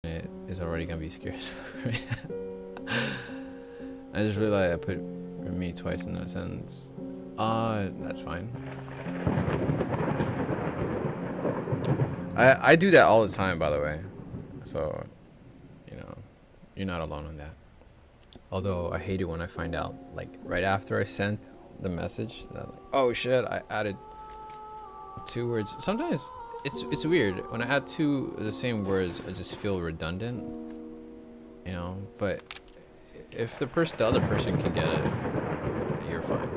it is already gonna be scared. I just realized I put me twice in that sentence. That's fine. I do that all the time, by the way. So, you know, you're not alone in that. Although I hate it when I find out, like right after I sent the message, that I'm like, oh shit, I added 2 words. Sometimes it's weird when I add two of the same words. I just feel redundant, you know. But if the other person can get it, you're fine.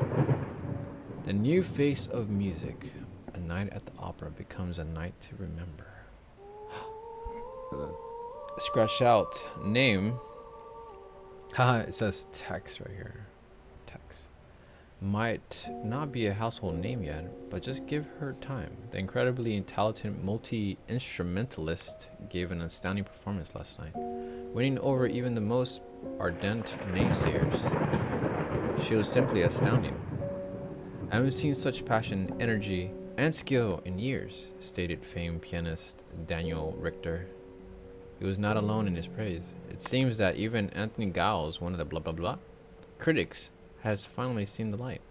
The new face of music. A night at the opera becomes a night to remember. Scratch out name. Haha, it says text right here. Text. Might not be a household name yet, but just give her time. The incredibly talented multi-instrumentalist gave an astounding performance last night, winning over even the most ardent naysayers. She was simply astounding. I haven't seen such passion, energy, and skill in years, stated famed pianist Daniel Richter. He was not alone in his praise. It seems that even Anthony Giles, one of the blah blah blah critics, has finally seen the light.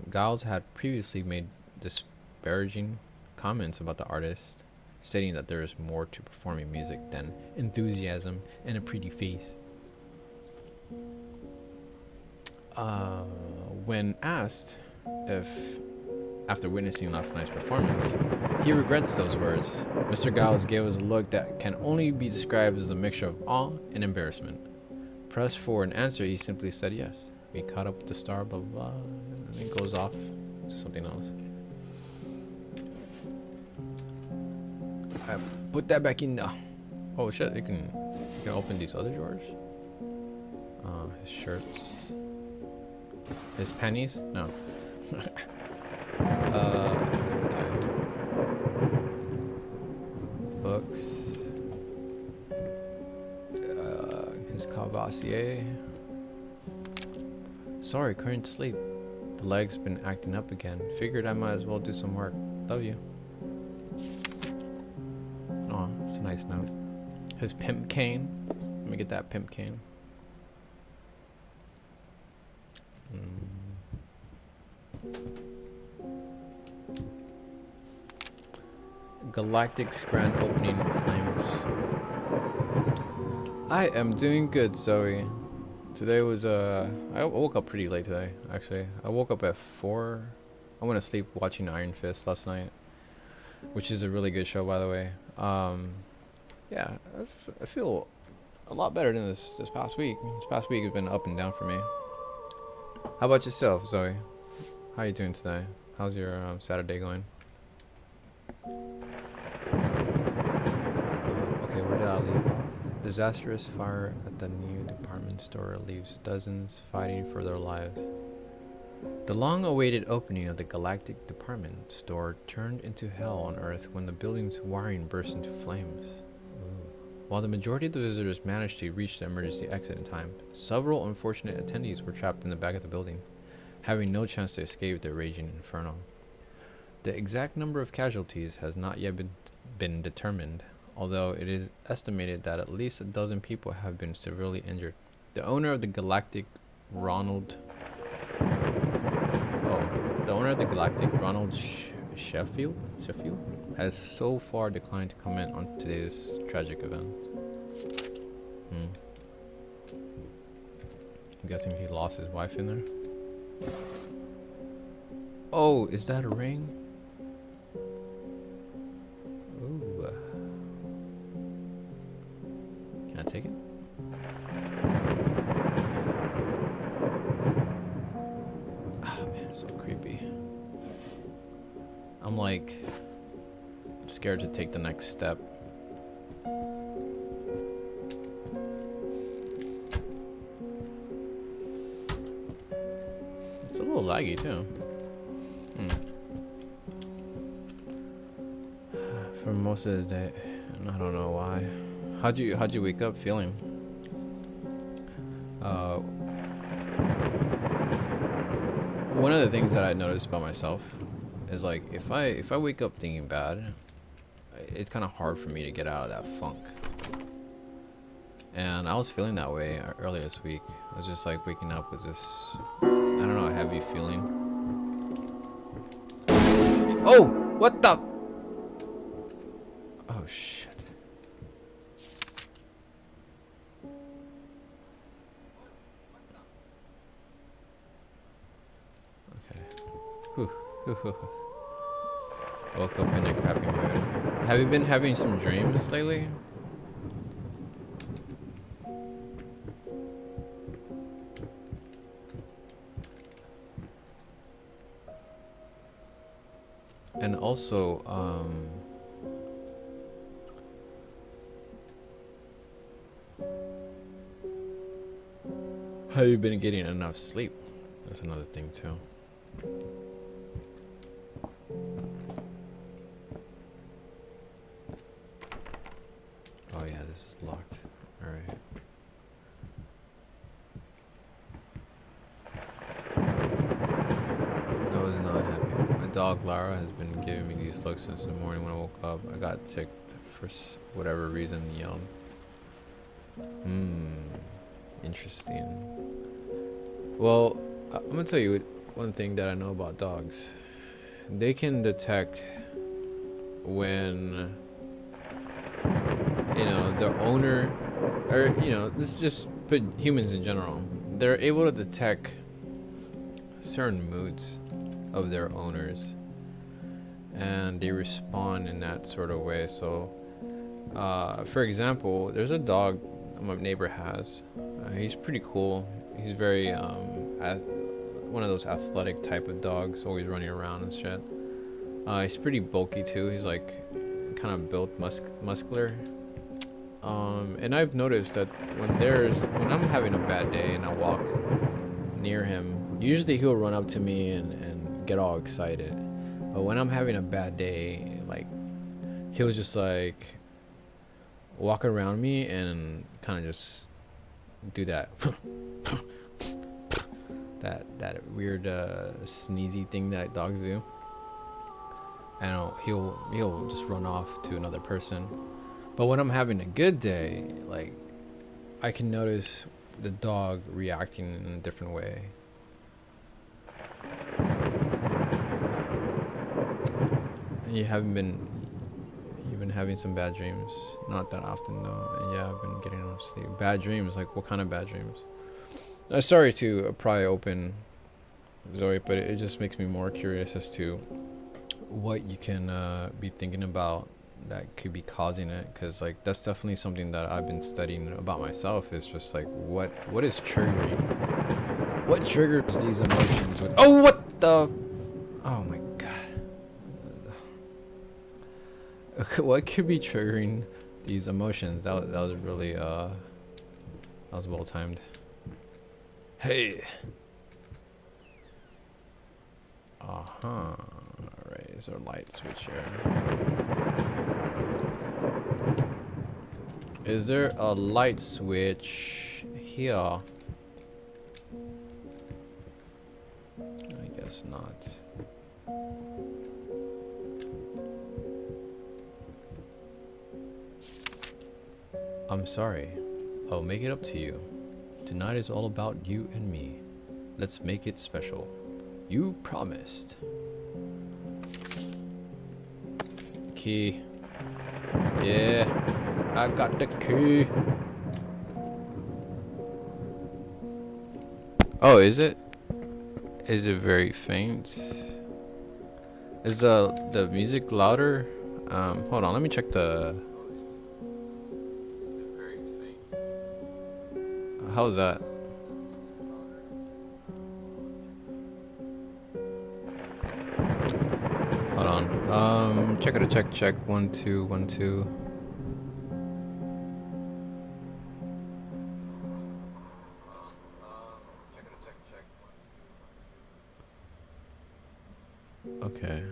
Giles had previously made disparaging comments about the artist, stating that there is more to performing music than enthusiasm and a pretty face. When asked if, after witnessing last night's performance, he regrets those words, Mr. Giles gave us a look that can only be described as a mixture of awe and embarrassment. Pressed for an answer, he simply said yes. We caught up with the star, blah blah blah, and then it goes off to something else. I put that back in now. Oh shit, you can open these other drawers. His shirts. His pennies? No. Okay. Books. His Cavassier. Sorry, couldn't sleep. The leg's been acting up again. Figured I might as well do some work. Love you. Oh, it's a nice note. His pimp cane. Let me get that pimp cane. Galactic's grand opening in flames. I am doing good, Zoe. Today was I woke up pretty late today, actually. I woke up at 4. I went to sleep watching Iron Fist last night, which is a really good show, by the way. Yeah, I feel a lot better than this past week. This past week has been up and down for me. How about yourself, Zoe? How are you doing today? How's your Saturday going? Okay, where did I leave off? Disastrous fire at the new department store leaves dozens fighting for their lives. The long-awaited opening of the Galactic department store turned into hell on Earth when the building's wiring burst into flames. While the majority of the visitors managed to reach the emergency exit in time, several unfortunate attendees were trapped in the back of the building, having no chance to escape the raging inferno. The exact number of casualties has not yet been determined, although it is estimated that at least a dozen people have been severely injured. The owner of the Galactic, Ronald Sheffield, has so far declined to comment on today's tragic event. I'm guessing he lost his wife in there. Oh, is that a ring? Ooh. Can I take it? Oh man, it's so creepy. I'm like scared to take the next step. It's a little laggy too. For most of the day, and I don't know why. How'd you wake up feeling? One of the things that I noticed about myself is like if I wake up thinking bad, it's kind of hard for me to get out of that funk. And I was feeling that way earlier this week. I was just like waking up with this, I don't know, a heavy feeling. Oh, what the? Oh shit. Okay. Whew. Woke up in a crappy mood. Have you been having some dreams lately? And also, have you been getting enough sleep? That's another thing too. Oh yeah, this is locked. Alright. I was not happy. My dog Lara has been giving me these looks since the morning when I woke up. I got ticked for whatever reason, yelled. Interesting. Well, I'm gonna tell you one thing that I know about dogs. They can detect when, you know, the owner, or, you know, this is just put humans in general. They're able to detect certain moods of their owners, and they respond in that sort of way. So, for example, there's a dog my neighbor has. He's pretty cool. He's very one of those athletic type of dogs, always running around and shit. He's pretty bulky too. He's like kind of built muscular. And I've noticed that when I'm having a bad day and I walk near him, usually he'll run up to me and get all excited. But when I'm having a bad day, like, he'll just like walk around me and kind of just do that that weird sneezy thing that dogs do, and he'll just run off to another person. But when I'm having a good day, like, I can notice the dog reacting in a different way. And you've been having some bad dreams. Not that often though. And yeah, I've been getting enough sleep. Bad dreams, like what kind of bad dreams? Sorry to pry open Zoe, but it just makes me more curious as to what you can be thinking about that could be causing it, because like that's definitely something that I've been studying about myself. Is just like what is triggering, what triggers these emotions with, oh, what the, oh my god. What could be triggering these emotions? That was really that was well timed. Hey. Alright, there's our light switch here. Is there a light switch here? I guess not. I'm sorry. I'll make it up to you. Tonight is all about you and me. Let's make it special. You promised. Key. Yeah, I got the key. Oh, is it? Is it very faint? Is the music louder? Hold on, let me check the. How's that? Hold on. Check it. Check. 1 2 1 2. Okay.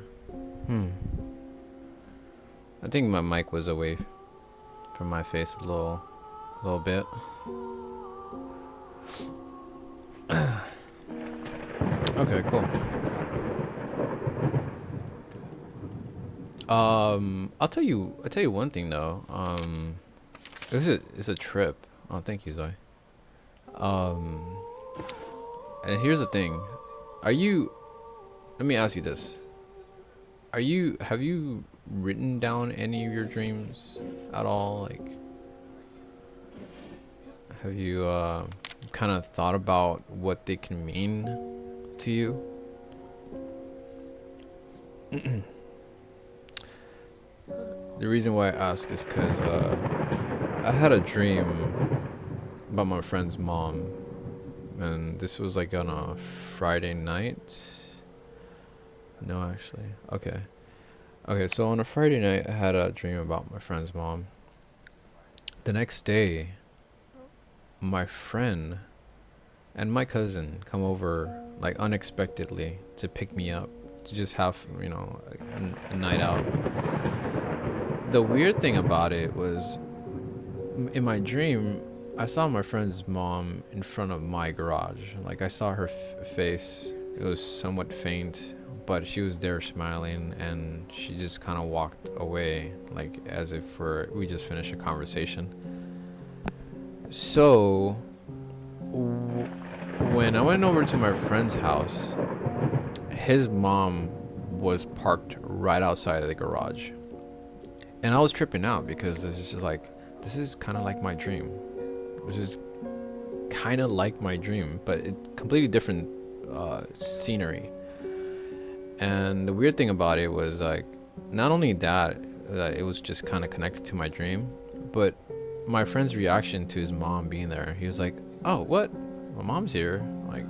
I think my mic was away from my face a little bit. Okay, cool. I'll tell you one thing though. It's a trip. Oh, thank you, Zoe. Um, and here's the thing. Are you? Let me ask you this. Have you written down any of your dreams at all? Like, have you kind of thought about what they can mean to you? The reason why I ask is because I had a dream about my friend's mom, and this was like on a Friday night. No, actually. Okay. Okay, so on a Friday night, I had a dream about my friend's mom. The next day, my friend and my cousin come over like unexpectedly to pick me up to just have, a night out. The weird thing about it was in my dream, I saw my friend's mom in front of my garage. Like I saw her face. It was somewhat faint, but she was there smiling, and she just kind of walked away, like as if we just finished a conversation. So when I went over to my friend's house, his mom was parked right outside of the garage, and I was tripping out because this is kind of like my dream. This is kind of like my dream, but it completely different scenery. And the weird thing about it was like, not only that it was just kind of connected to my dream, but my friend's reaction to his mom being there. He was like, "Oh, what? My mom's here. Like,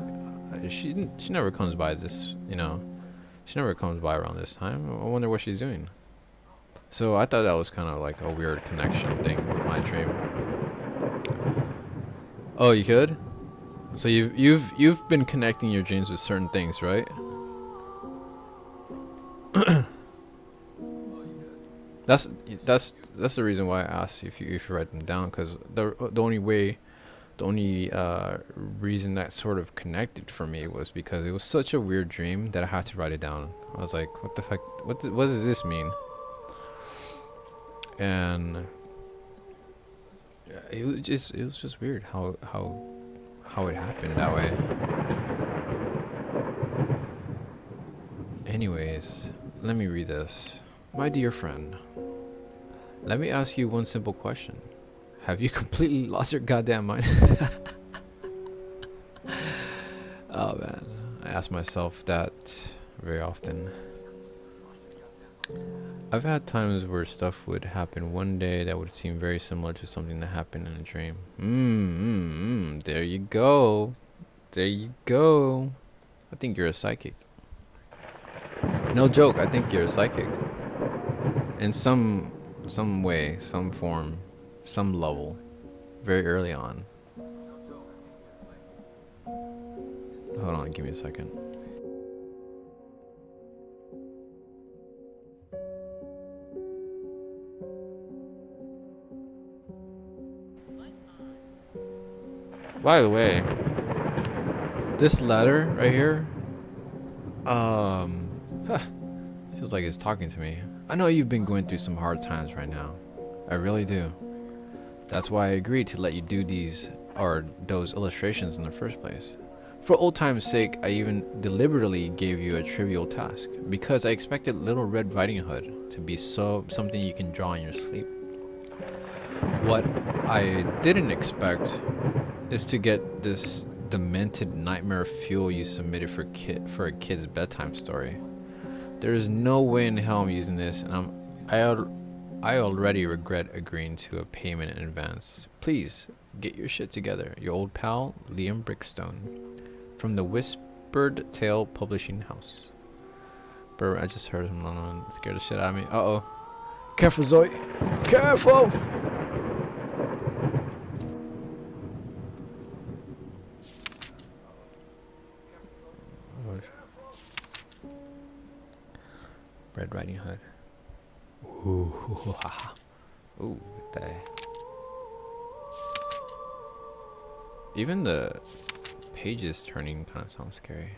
she never comes by this, She never comes by around this time. I wonder what she's doing." So I thought that was kind of like a weird connection thing with my dream. Oh, you could? So you've been connecting your dreams with certain things, right? That's that's the reason why I asked if you write them down, because the only reason that sort of connected for me was because it was such a weird dream that I had to write it down. I was like, what the fuck? What does this mean? And it was just weird how it happened that way. Anyways, let me read this. My dear friend, let me ask you one simple question. Have you completely lost your goddamn mind? Oh man, I ask myself that very often. I've had times where stuff would happen one day that would seem very similar to something that happened in a dream. There you go. There you go. I think you're a psychic. No joke, I think you're a psychic. In some way, some form, some level, very early on. Hold on, give me a second. By the way, this letter right here, huh, feels like it's talking to me. I know you've been going through some hard times right now. I really do. That's why I agreed to let you do those illustrations in the first place. For old time's sake, I even deliberately gave you a trivial task, because I expected Little Red Riding Hood to be something you can draw in your sleep. What I didn't expect is to get this demented nightmare fuel you submitted for a kid's bedtime story. There is no way in hell I'm using this, and I already regret agreeing to a payment in advance. Please get your shit together. Your old pal, Liam Brickstone, from the Whispered Tale Publishing House. Bro, I just heard him and it scared the shit out of me. Uh-oh. Careful, Zoe. Careful! Red Riding Hood. Ooh, ooh, the. Even the pages turning kind of sounds scary.